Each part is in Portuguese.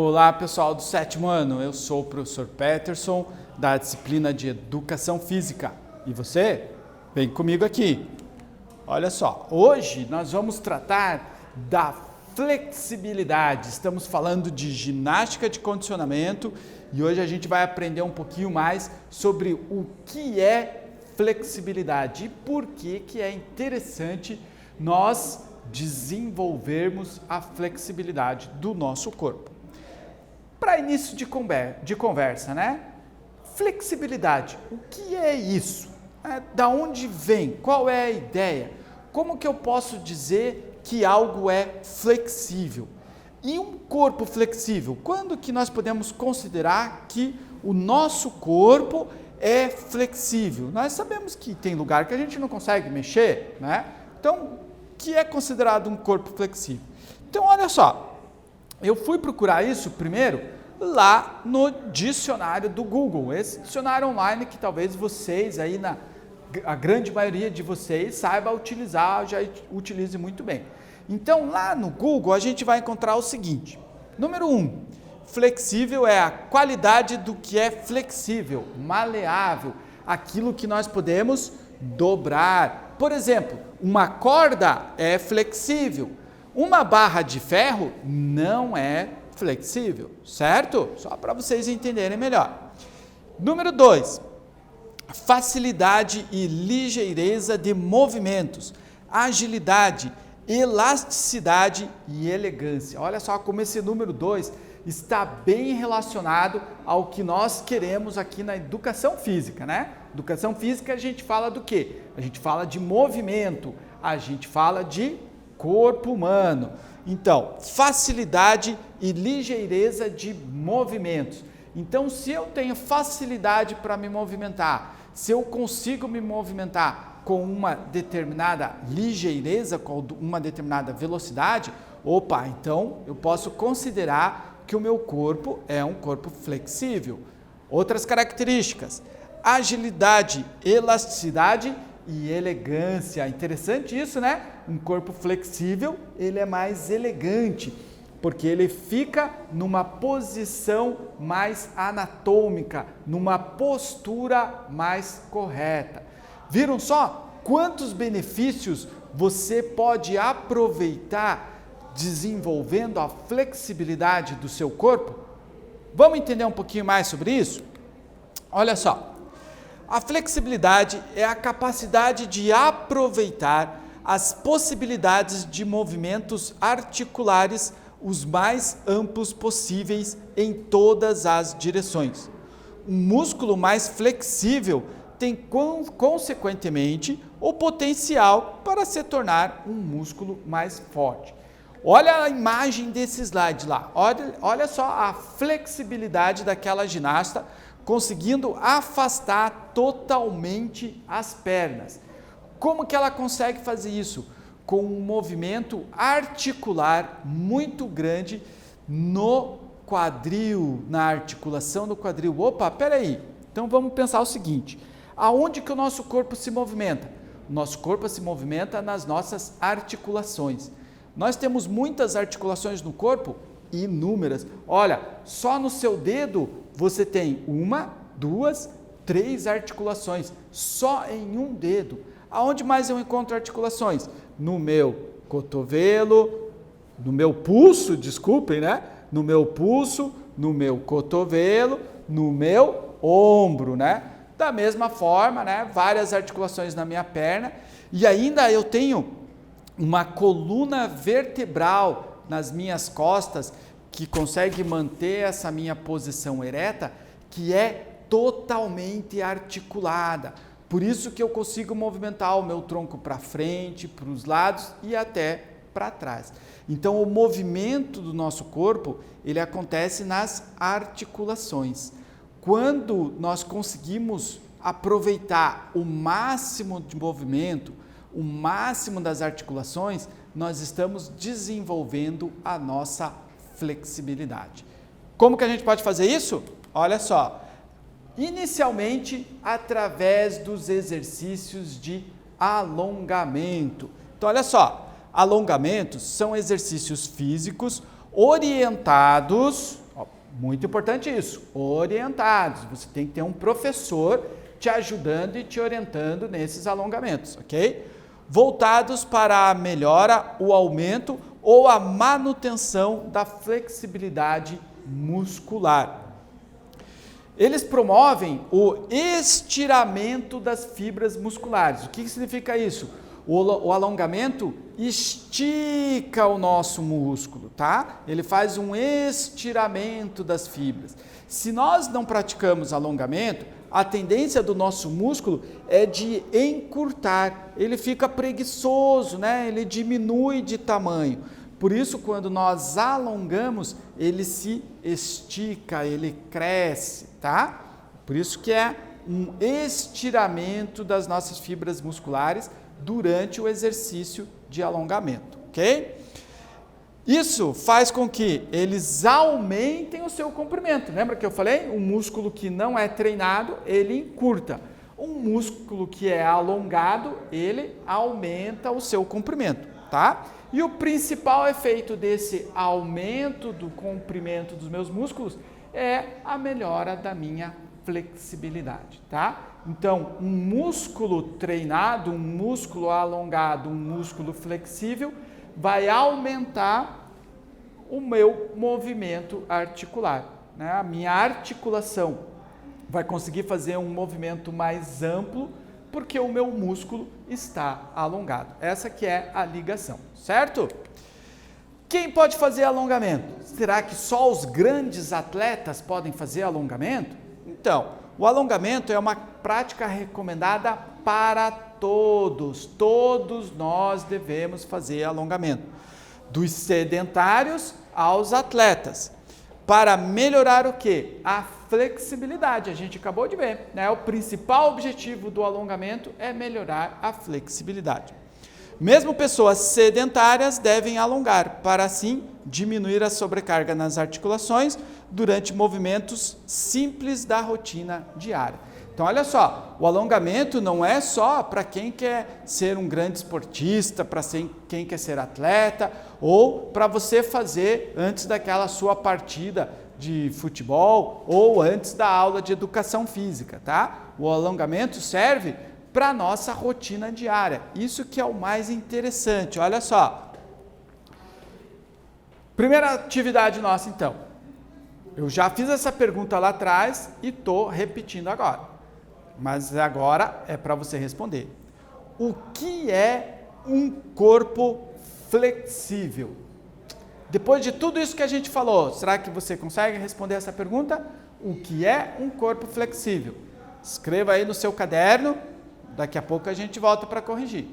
Olá pessoal do 7º ano, eu sou o professor Peterson da disciplina de Educação Física. E você? Vem comigo aqui. Olha só, hoje nós vamos tratar da flexibilidade. Estamos falando de ginástica de condicionamento e hoje a gente vai aprender um pouquinho mais sobre o que é flexibilidade e por que é interessante nós desenvolvermos a flexibilidade do nosso corpo. Para início de conversa, né? Flexibilidade, o que é isso? Da onde vem? Qual é a ideia? Como que eu posso dizer que algo é flexível? E um corpo flexível, quando que nós podemos considerar que o nosso corpo é flexível? Nós sabemos que tem lugar que a gente não consegue mexer, né? Então, o que é considerado um corpo flexível? Então, olha só. Eu fui procurar isso primeiro lá no dicionário do Google, esse dicionário online que talvez vocês aí, a grande maioria de vocês saiba utilizar, já utilize muito bem. Então lá no Google a gente vai encontrar o seguinte, número 1, flexível é a qualidade do que é flexível, maleável, aquilo que nós podemos dobrar. Por exemplo, uma corda é flexível. Uma barra de ferro não é flexível, certo? Só para vocês entenderem melhor. Número 2, facilidade e ligeireza de movimentos, agilidade, elasticidade e elegância. Olha só como esse número 2 está bem relacionado ao que nós queremos aqui na educação física, né? Educação física a gente fala do quê? A gente fala de movimento, a gente fala de corpo humano. Então, facilidade e ligeireza de movimentos. Então, se eu tenho facilidade para me movimentar, se eu consigo me movimentar com uma determinada ligeireza, com uma determinada velocidade, então eu posso considerar que o meu corpo é um corpo flexível. Outras características: agilidade, elasticidade e elegância. Interessante isso, né? Um corpo flexível, ele é mais elegante, porque ele fica numa posição mais anatômica, numa postura mais correta. Viram só quantos benefícios você pode aproveitar desenvolvendo a flexibilidade do seu corpo? Vamos entender um pouquinho mais sobre isso? Olha só. A flexibilidade é a capacidade de aproveitar as possibilidades de movimentos articulares os mais amplos possíveis em todas as direções. Um músculo mais flexível tem, consequentemente, o potencial para se tornar um músculo mais forte. Olha a imagem desse slide lá, olha só a flexibilidade daquela ginasta, conseguindo afastar totalmente as pernas. Como que ela consegue fazer isso? Com um movimento articular muito grande no quadril, na articulação do quadril. Peraí, então vamos pensar o seguinte, aonde que o nosso corpo se movimenta? O nosso corpo se movimenta nas nossas articulações. Nós temos muitas articulações no corpo, inúmeras. Olha, só no seu dedo você tem 1, 2, 3 articulações, só em um dedo. Aonde mais eu encontro articulações? No meu cotovelo, no meu pulso, desculpem, né? No meu pulso, no meu cotovelo, no meu ombro, né? Da mesma forma, né? Várias articulações na minha perna e ainda eu tenho uma coluna vertebral nas minhas costas que consegue manter essa minha posição ereta, que é totalmente articulada. Por isso que eu consigo movimentar o meu tronco para frente, para os lados e até para trás. Então, o movimento do nosso corpo, ele acontece nas articulações. Quando nós conseguimos aproveitar o máximo de movimento, o máximo das articulações, nós estamos desenvolvendo a nossa flexibilidade. Como que a gente pode fazer isso? Olha só, inicialmente através dos exercícios de alongamento. Então, olha só, alongamentos são exercícios físicos orientados, Muito importante isso, orientados. Você tem que ter um professor te ajudando e te orientando nesses alongamentos, ok? Voltados para a melhora, o aumento ou a manutenção da flexibilidade muscular. Eles promovem o estiramento das fibras musculares. O que significa isso? O alongamento estica o nosso músculo, tá? Ele faz um estiramento das fibras. Se nós não praticamos alongamento, a tendência do nosso músculo é de encurtar. Ele fica preguiçoso, né? Ele diminui de tamanho. Por isso, quando nós alongamos, ele se estica, ele cresce, tá? Por isso que é um estiramento das nossas fibras musculares durante o exercício de alongamento, ok? Isso faz com que eles aumentem o seu comprimento. Lembra que eu falei? Um músculo que não é treinado, ele encurta. Um músculo que é alongado, ele aumenta o seu comprimento, tá? E o principal efeito desse aumento do comprimento dos meus músculos é a melhora da minha flexibilidade, tá? Então, um músculo treinado, um músculo alongado, um músculo flexível, vai aumentar o meu movimento articular, né? A minha articulação vai conseguir fazer um movimento mais amplo, porque o meu músculo está alongado. Essa que é a ligação, certo? Quem pode fazer alongamento? Será que só os grandes atletas podem fazer alongamento? Então, o alongamento é uma prática recomendada para todos. Todos nós devemos fazer alongamento. Dos sedentários aos atletas. Para melhorar o quê? A flexibilidade. A gente acabou de ver, né? O principal objetivo do alongamento é melhorar a flexibilidade. Mesmo pessoas sedentárias devem alongar, para assim diminuir a sobrecarga nas articulações durante movimentos simples da rotina diária. Então, olha só, o alongamento não é só para quem quer ser um grande esportista, para quem quer ser atleta, ou para você fazer antes daquela sua partida de futebol ou antes da aula de educação física, tá? O alongamento serve para a nossa rotina diária. Isso que é o mais interessante. Olha só. Primeira atividade nossa, então. Eu já fiz essa pergunta lá atrás e estou repetindo agora. Mas agora é para você responder. O que é um corpo flexível? Depois de tudo isso que a gente falou, será que você consegue responder essa pergunta? O que é um corpo flexível? Escreva aí no seu caderno. Daqui a pouco a gente volta para corrigir.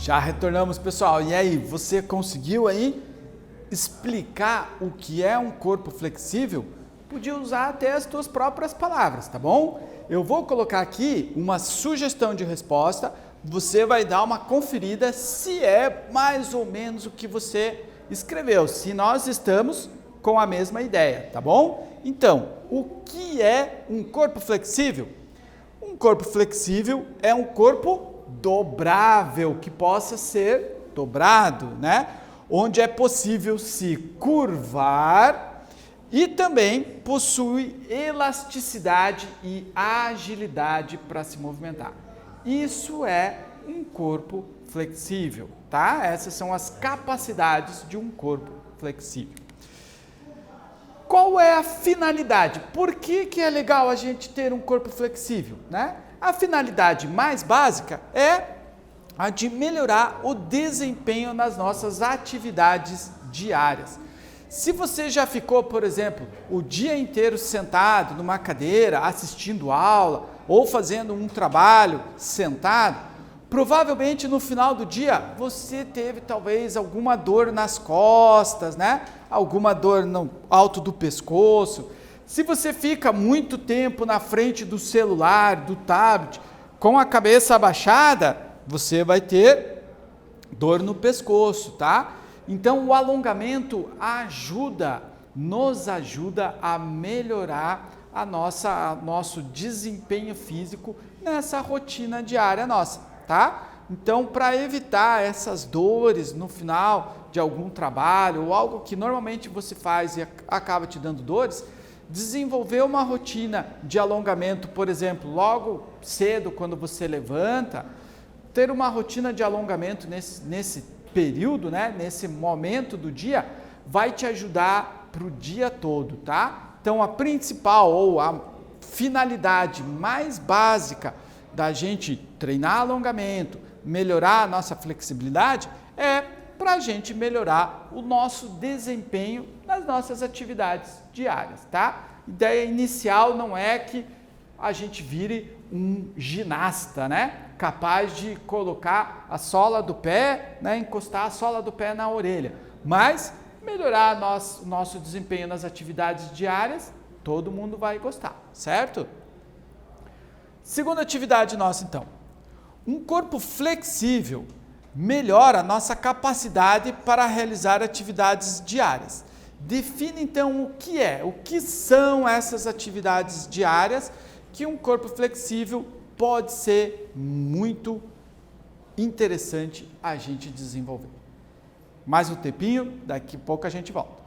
Já retornamos, pessoal. E aí, você conseguiu aí explicar o que é um corpo flexível? Podia usar até as tuas próprias palavras, tá bom? Eu vou colocar aqui uma sugestão de resposta. Você vai dar uma conferida se é mais ou menos o que você escreveu, se nós estamos com a mesma ideia, tá bom? Então, o que é um corpo flexível? Um corpo flexível é um corpo dobrável, que possa ser dobrado, né? Onde é possível se curvar e também possui elasticidade e agilidade para se movimentar. Isso é um corpo flexível, tá? Essas são as capacidades de um corpo flexível. Qual é a finalidade? Por que é legal a gente ter um corpo flexível, né? A finalidade mais básica é a de melhorar o desempenho nas nossas atividades diárias. Se você já ficou, por exemplo, o dia inteiro sentado numa cadeira, assistindo aula ou fazendo um trabalho sentado, provavelmente no final do dia você teve talvez alguma dor nas costas, né? Alguma dor no alto do pescoço. Se você fica muito tempo na frente do celular, do tablet, com a cabeça abaixada, você vai ter dor no pescoço, tá? Então o alongamento nos ajuda a melhorar nosso desempenho físico nessa rotina diária nossa, tá? Então, para evitar essas dores no final de algum trabalho ou algo que normalmente você faz e acaba te dando dores, desenvolver uma rotina de alongamento, por exemplo, logo cedo quando você levanta, ter uma rotina de alongamento nesse período, né, nesse momento do dia, vai te ajudar para o dia todo, tá? Então, a principal ou a finalidade mais básica da gente treinar alongamento, melhorar a nossa flexibilidade, é para a gente melhorar o nosso desempenho nas nossas atividades diárias, tá? A ideia inicial não é que a gente vire um ginasta, né? Capaz de colocar a sola do pé, né? Encostar a sola do pé na orelha, mas melhorar nosso desempenho nas atividades diárias, todo mundo vai gostar, certo? Segunda atividade nossa, então. Um corpo flexível melhora a nossa capacidade para realizar atividades diárias. Define, então, o que são essas atividades diárias que um corpo flexível pode ser muito interessante a gente desenvolver. Mais um tempinho, daqui a pouco a gente volta.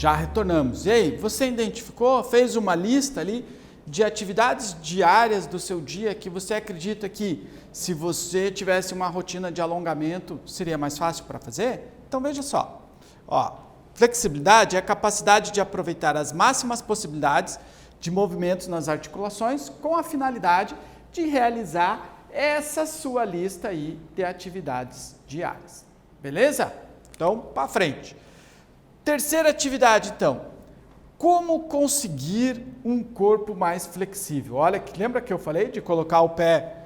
já retornamos. E aí, você identificou, fez uma lista ali de atividades diárias do seu dia que você acredita que, se você tivesse uma rotina de alongamento, seria mais fácil para fazer? Então veja só. Ó, flexibilidade é a capacidade de aproveitar as máximas possibilidades de movimentos nas articulações com a finalidade de realizar essa sua lista aí de atividades diárias. Beleza? Então, para frente. Terceira atividade, então. Como conseguir um corpo mais flexível? Olha, lembra que eu falei de colocar o pé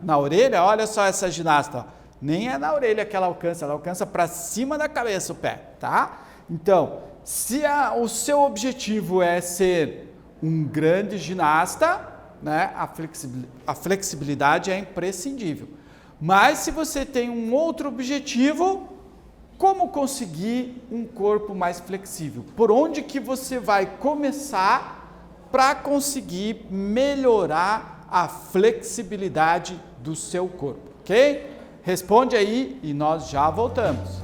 na orelha? Olha só essa ginasta, ó. Nem é na orelha que ela alcança para cima da cabeça o pé, tá? Então, se o seu objetivo é ser um grande ginasta, né, a flexibilidade é imprescindível. Mas se você tem um outro objetivo, como conseguir um corpo mais flexível? Por onde que você vai começar para conseguir melhorar a flexibilidade do seu corpo, ok? Responde aí e nós já voltamos.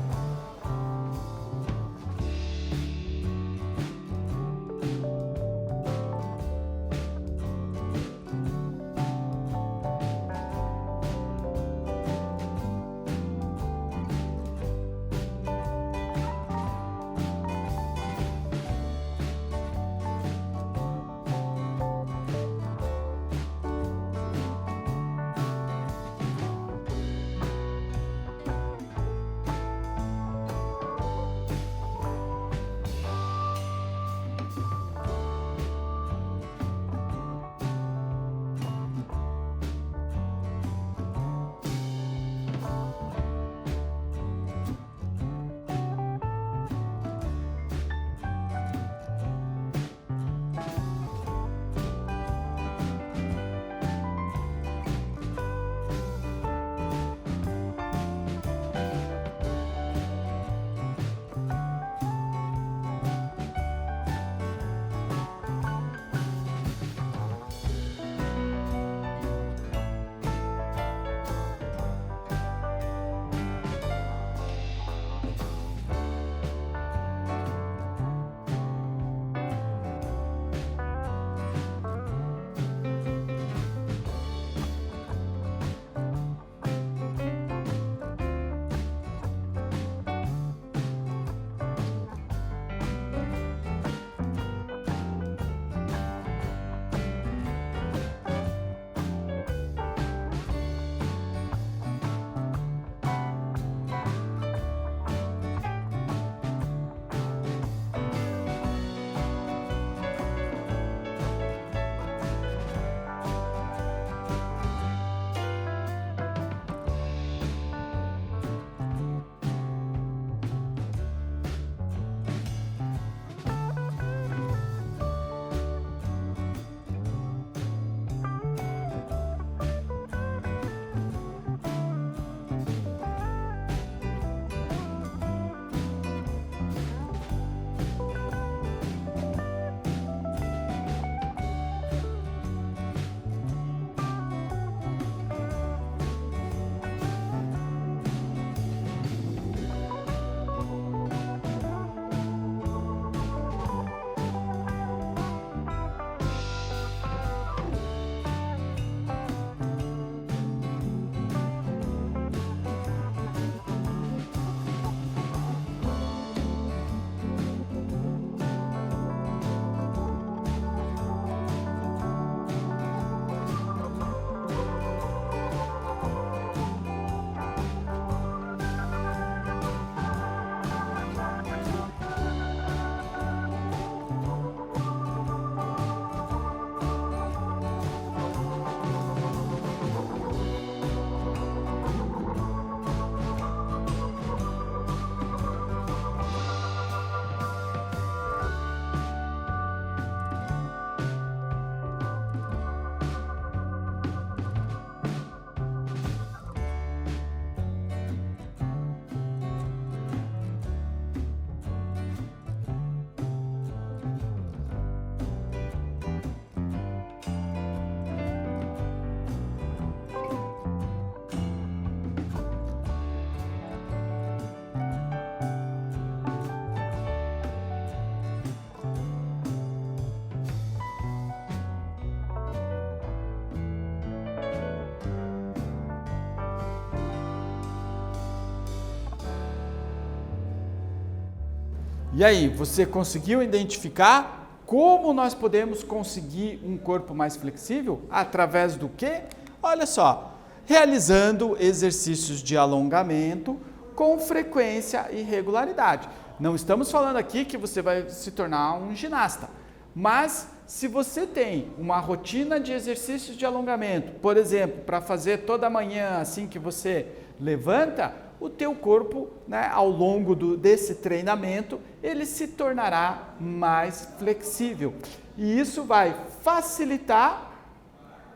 E aí, você conseguiu identificar como nós podemos conseguir um corpo mais flexível? Através do quê? Olha só, realizando exercícios de alongamento com frequência e regularidade. Não estamos falando aqui que você vai se tornar um ginasta, mas se você tem uma rotina de exercícios de alongamento, por exemplo, para fazer toda manhã assim que você levanta, o teu corpo, né, ao longo desse treinamento, ele se tornará mais flexível. E isso vai facilitar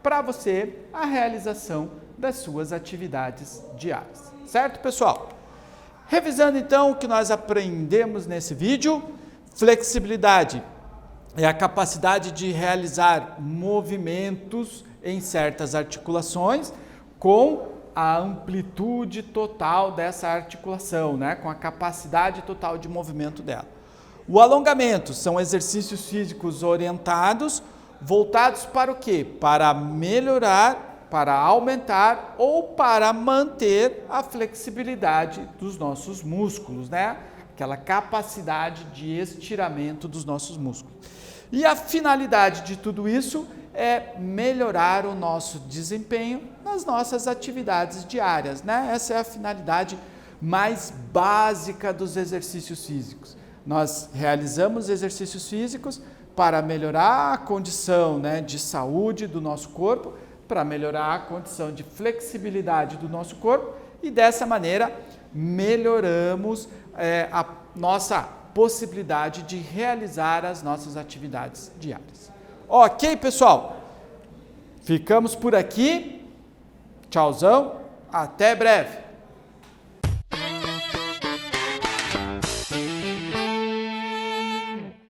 para você a realização das suas atividades diárias. Certo, pessoal? Revisando então o que nós aprendemos nesse vídeo, flexibilidade é a capacidade de realizar movimentos em certas articulações com a amplitude total dessa articulação, né? Com a capacidade total de movimento dela. O alongamento são exercícios físicos orientados, voltados para o quê? Para melhorar, para aumentar ou para manter a flexibilidade dos nossos músculos, né? Aquela capacidade de estiramento dos nossos músculos. E a finalidade de tudo isso é melhorar o nosso desempenho nas nossas atividades diárias, né? Essa é a finalidade mais básica dos exercícios físicos. Nós realizamos exercícios físicos para melhorar a condição, né, de saúde do nosso corpo, para melhorar a condição de flexibilidade do nosso corpo e dessa maneira melhoramos a nossa possibilidade de realizar as nossas atividades diárias. Ok, pessoal? Ficamos por aqui. Tchauzão, até breve.